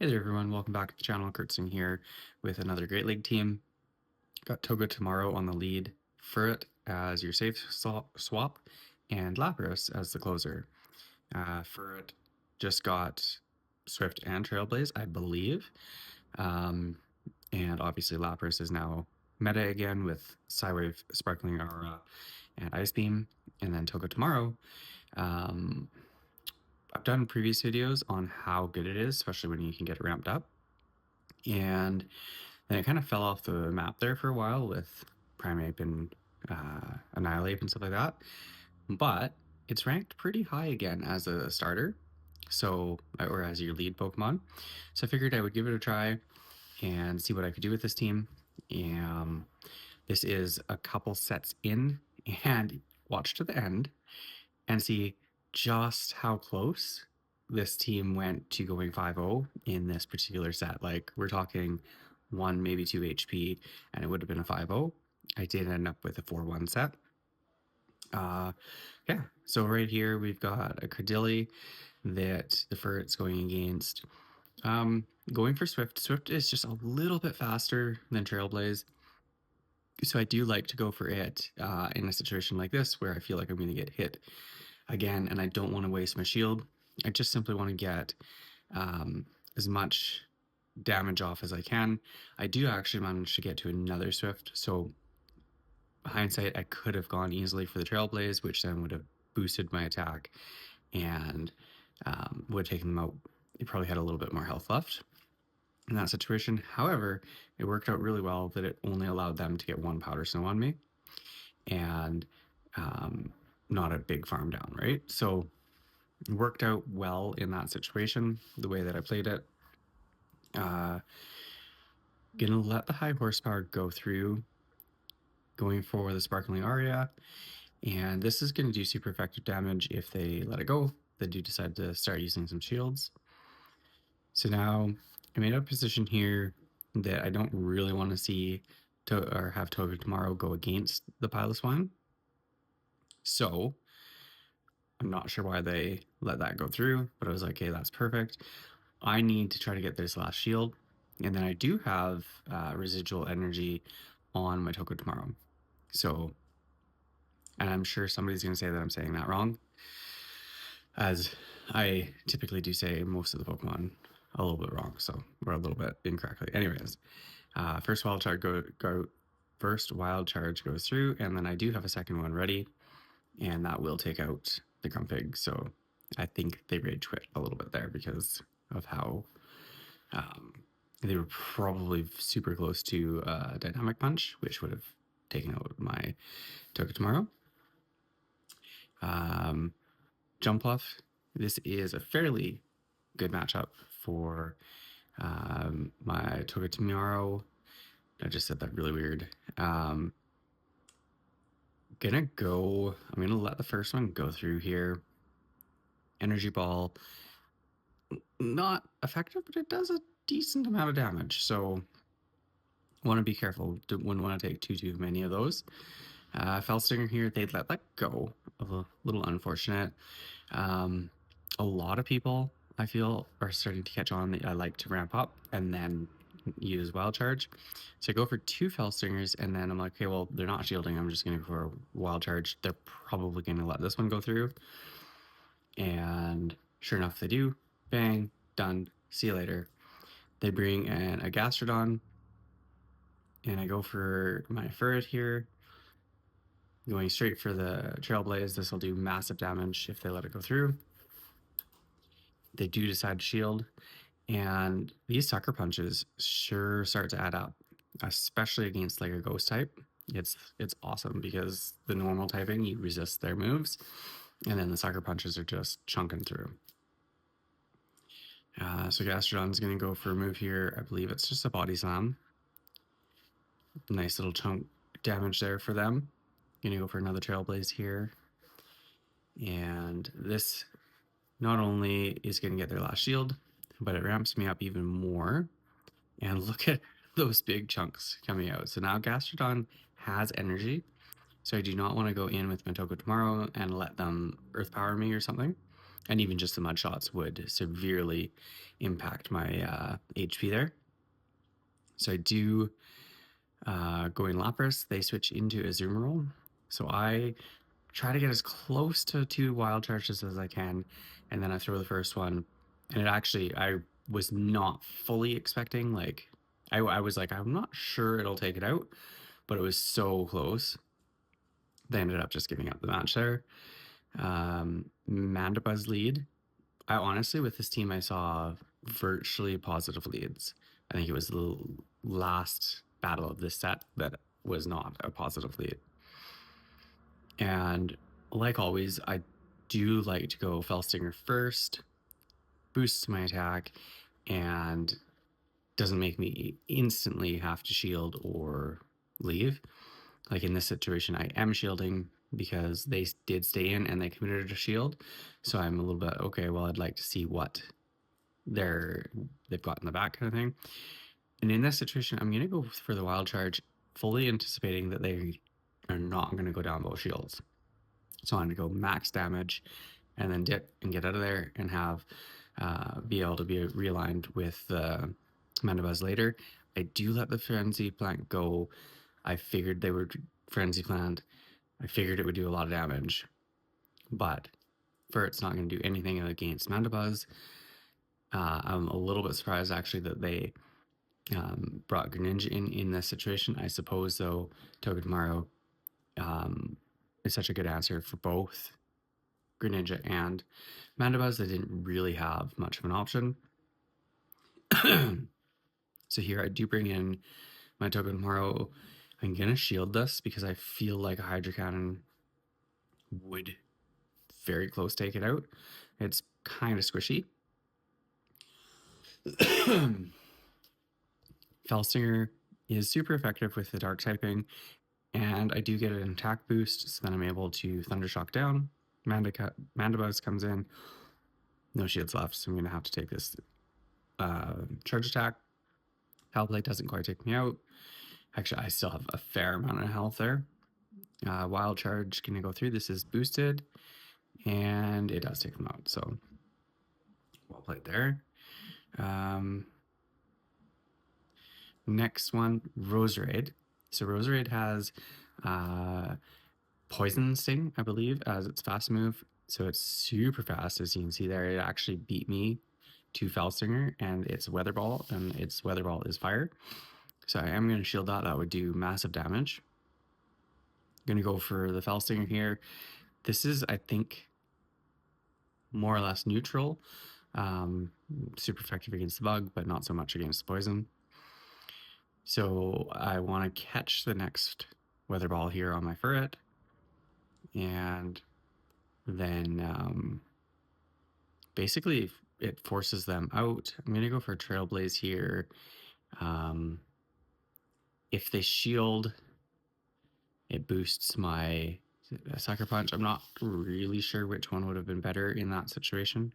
Hey there, everyone. Welcome back to the channel. Kurtzing here with another Great League team. Got Toga tomorrow on the lead, Furret as your safe swap, and Lapras as the closer. Furret just got Swift and Trailblaze, I believe. Um, and obviously Lapras is now meta again with Psywave, Sparkling Aura, and Ice Beam. And then Toga tomorrow. Um, I've done previous videos on how good it is, especially when you can get it ramped up. And then it kind of fell off the map there for a while with Primeape and Annihilate and stuff like that. But it's ranked pretty high again as a starter, so or as your lead Pokemon. So I figured I would give it a try and see what I could do with this team. And this is a couple sets in, and watch to the end and see just how close this team went to going 5-0 in this particular set. Like, we're talking 1, maybe 2 HP, and it would have been a 5-0. I did end up with a 4-1 set. Yeah, so right here we've got a Cardilli that the Furret's going against. Going for Swift. Swift is just a little bit faster than Trailblaze. So I do like to go for it in a situation like this where I feel like I'm going to get hit again and I don't want to waste my shield. I just simply want to get as much damage off as I can. I do actually manage to get to another Swift, so hindsight, I could have gone easily for the Trailblaze, which then would have boosted my attack and would have taken them out. He probably had a little bit more health left in that situation. However, it worked out really well that it only allowed them to get one Powder Snow on me and not a big farm down, right? So it worked out well in that situation, the way that I played it. Gonna let the high horsepower go through, going for the Sparkling Aria, and this is gonna do super effective damage if they let it go. They do decide to start using some shields. So now I made a position here that I don't really want to see or have Toga tomorrow go against the Piloswine. So I'm not sure why they let that go through, but I was like, hey, that's perfect. I need to try to get this last shield. And then I do have residual energy on my Toga tomorrow. So, and I'm sure somebody's going to say that I'm saying that wrong, as I typically do say most of the Pokemon a little bit wrong, so we're a little bit incorrectly. Anyways, first wild charge first wild charge goes through, and then I do have a second one ready, and that will take out the Grumpig. So I think they rage quit a little bit there because of how they were probably super close to Dynamic Punch, which would have taken out my Toga tomorrow. Jumpluff. This is a fairly good matchup for my Toga tomorrow. I just said that really weird. I'm gonna let the first one go through here. Energy Ball, not effective, but it does a decent amount of damage. So want to be careful. Wouldn't want to take too many of those. Felstinger here, they'd let that go. A little unfortunate. A lot of people, I feel, are starting to catch on that I like to ramp up and then use Wild Charge. So I go for 2 Felstingers, and then I'm like, okay, well, they're not shielding. I'm just going to go for a Wild Charge. They're probably going to let this one go through. And sure enough, they do. Bang, done. See you later. They bring in a Gastrodon, and I go for my Furret here. Going straight for the Trailblaze. This will do massive damage if they let it go through. They do decide to shield, and these sucker punches sure start to add up, especially against like a ghost type. It's awesome because the normal typing, you resist their moves, and then the sucker punches are just chunking through. So Gastrodon's going to go for a move here. I believe it's just a Body Slam. Nice little chunk damage there for them. Going to go for another Trailblaze here. And this not only is going to get their last shield, but it ramps me up even more. And look at those big chunks coming out. So now Gastrodon has energy. So I do not want to go in with my Toga tomorrow and let them Earth Power me or something. and even just the mud shots would severely impact my HP there. So I do go in Lapras. They switch into Azumarill. So I try to get as close to 2 wild charges as I can, and then I throw the first one. And it actually, I was not fully expecting, like, I was like, I'm not sure it'll take it out, but it was so close. They ended up just giving up the match there. Mandibuzz lead. I honestly, with this team, I saw virtually positive leads. I think it was the last battle of this set that was not a positive lead. And like always, I do like to go Fellstinger first, boosts my attack, and doesn't make me instantly have to shield or leave. Like in this situation, I am shielding because they did stay in and they committed a shield. So I'm a little bit, okay, well, I'd like to see what they've got in the back kind of thing. And in this situation, I'm going to go for the wild charge, fully anticipating that they are not going to go down both shields. So I'm going to go max damage and then dip and get out of there and have be able to be realigned with the Mandibuzz later. I do let the Frenzy Plant go. I figured they would Frenzy Plant. I figured it would do a lot of damage, but Furret's not going to do anything against Mandibuzz. I'm a little bit surprised actually that they brought Greninja in this situation. I suppose though, Togedemaru is such a good answer for both Greninja and Mandibuzz. They didn't really have much of an option. So here I do bring in my Togedemaru. I'm gonna shield this because I feel like a Hydro Cannon would very close take it out. It's kind of squishy. Felsinger is super effective with the dark typing, and I do get an attack boost, so then I'm able to Thundershock down. Mandibuzz comes in, no shields left, so I'm going to have to take this charge attack. Health Plate doesn't quite take me out. Actually, I still have a fair amount of health there. Wild Charge going to go through. This is boosted, and it does take them out, so well played there. Next one, Roserade. So Roserade has Poison Sting, I believe, as its fast move. So it's super fast, as you can see there. It actually beat me to Felstinger, and it's Weather Ball, and its Weather Ball is fire. So I am going to shield that. That would do massive damage. I'm going to go for the Felstinger here. This is, I think, more or less neutral. Super effective against the bug, but not so much against the poison. So I want to catch the next Weather Ball here on my Furret, and then basically it forces them out. I'm going to go for Trailblaze here. If they shield, it boosts my Sucker Punch. I'm not really sure which one would have been better in that situation.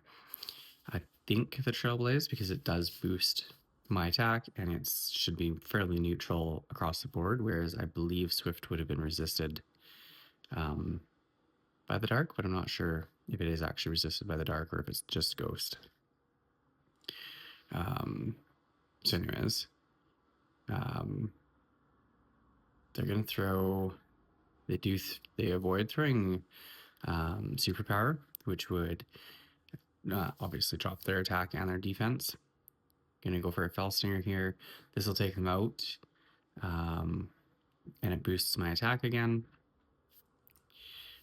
I think the Trailblaze, because it does boost my attack and it should be fairly neutral across the board, whereas I believe Swift would have been resisted by the dark, but I'm not sure if it is actually resisted by the dark or if it's just Ghost. So anyways, they're gonna throw. They avoid throwing Superpower, which would obviously drop their attack and their defense. Gonna go for a Felstinger here. This will take them out, and it boosts my attack again.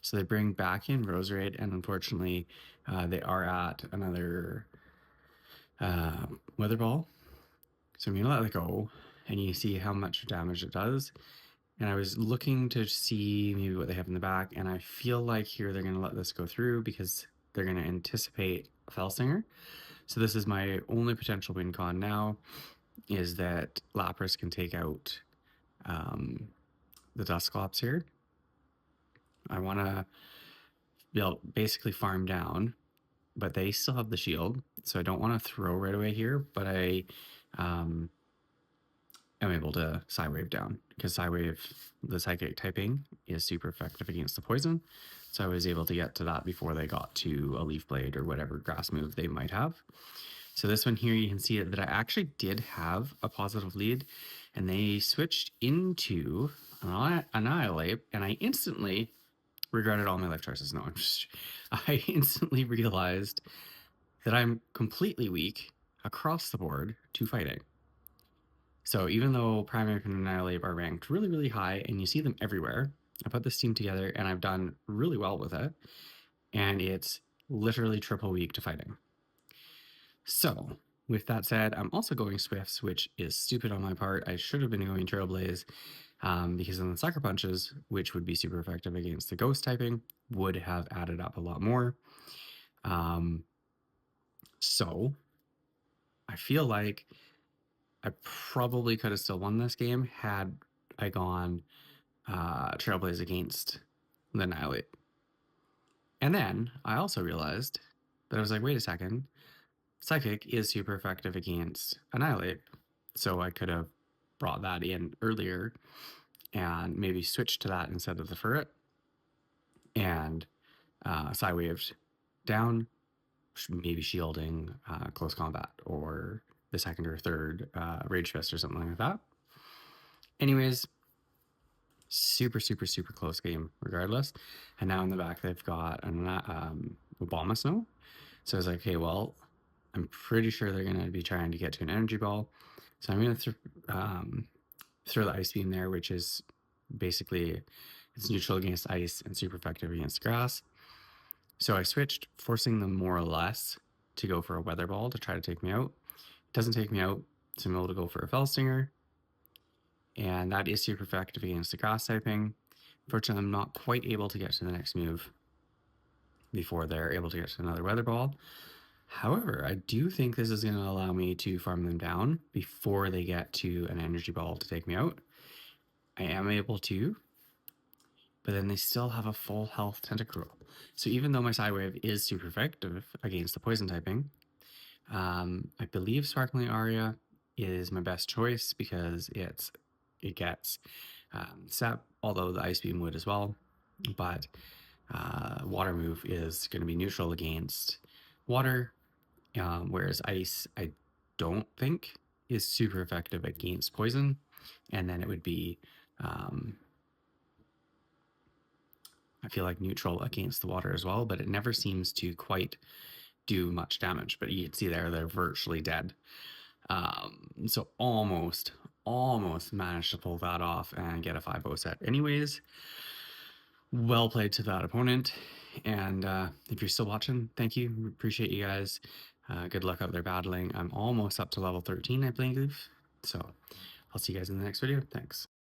So they bring back in Roserade, and unfortunately, they are at another Weather Ball. So I'm gonna let it go, and you see how much damage it does. And I was looking to see maybe what they have in the back, and I feel like here they're gonna let this go through because they're gonna anticipate Felsinger. So this is my only potential win con now, is that Lapras can take out the Dusclops here. I want to basically farm down, but they still have the shield, so I don't want to throw right away here, but I am able to Psywave down, because Psywave, the Psychic typing, is super effective against the poison. So I was able to get to that before they got to a leaf blade or whatever grass move they might have. So this one here, you can see that I actually did have a positive lead, and they switched into Annihilate, and I instantly regretted all my life choices. No, I instantly realized that I'm completely weak across the board to fighting. So even though Primary and Annihilate are ranked really, really high, and you see them everywhere, I put this team together and I've done really well with it, and it's literally triple weak to fighting. So with that said, I'm also going Swifts, which is stupid on my part. I should have been going Trailblaze, because then the Sucker Punches, which would be super effective against the Ghost typing, would have added up a lot more. So I feel like I probably could have still won this game had I gone Trailblaze against the Annihilate. And then I also realized that I was like, wait a second, Psychic is super effective against Annihilate. So I could have brought that in earlier and maybe switched to that instead of the Furret and Psy-waved down, maybe shielding close combat or the second or third Rage Fist or something like that. Anyways, super, super, super close game regardless. And now in the back, they've got an Obama Snow. So I was like, okay, well, I'm pretty sure they're going to be trying to get to an energy ball. So I'm going to throw the Ice Beam there, which is basically it's neutral against ice and super effective against grass. So I switched, forcing them more or less to go for a Weather Ball to try to take me out. It doesn't take me out, so I'm able to go for a Fell Stinger. And that is super effective against the grass typing. Unfortunately, I'm not quite able to get to the next move before they're able to get to another Weather Ball. However, I do think this is going to allow me to farm them down before they get to an energy ball to take me out. I am able to, but then they still have a full health Tentacruel. So even though my Psywave is super effective against the poison typing, I believe Sparkling Aria is my best choice because it gets Sep, although the Ice Beam would as well. But Water Move is going to be neutral against water, whereas Ice, I don't think is super effective against poison. And then it would be, I feel like neutral against the water as well, but it never seems to quite do much damage. But you can see there, they're virtually dead. So almost managed to pull that off and get a 5-0 set. Anyways, well played to that opponent. And if you're still watching, thank you. Appreciate you guys. Good luck out there battling. I'm almost up to level 13, I believe. So I'll see you guys in the next video. Thanks.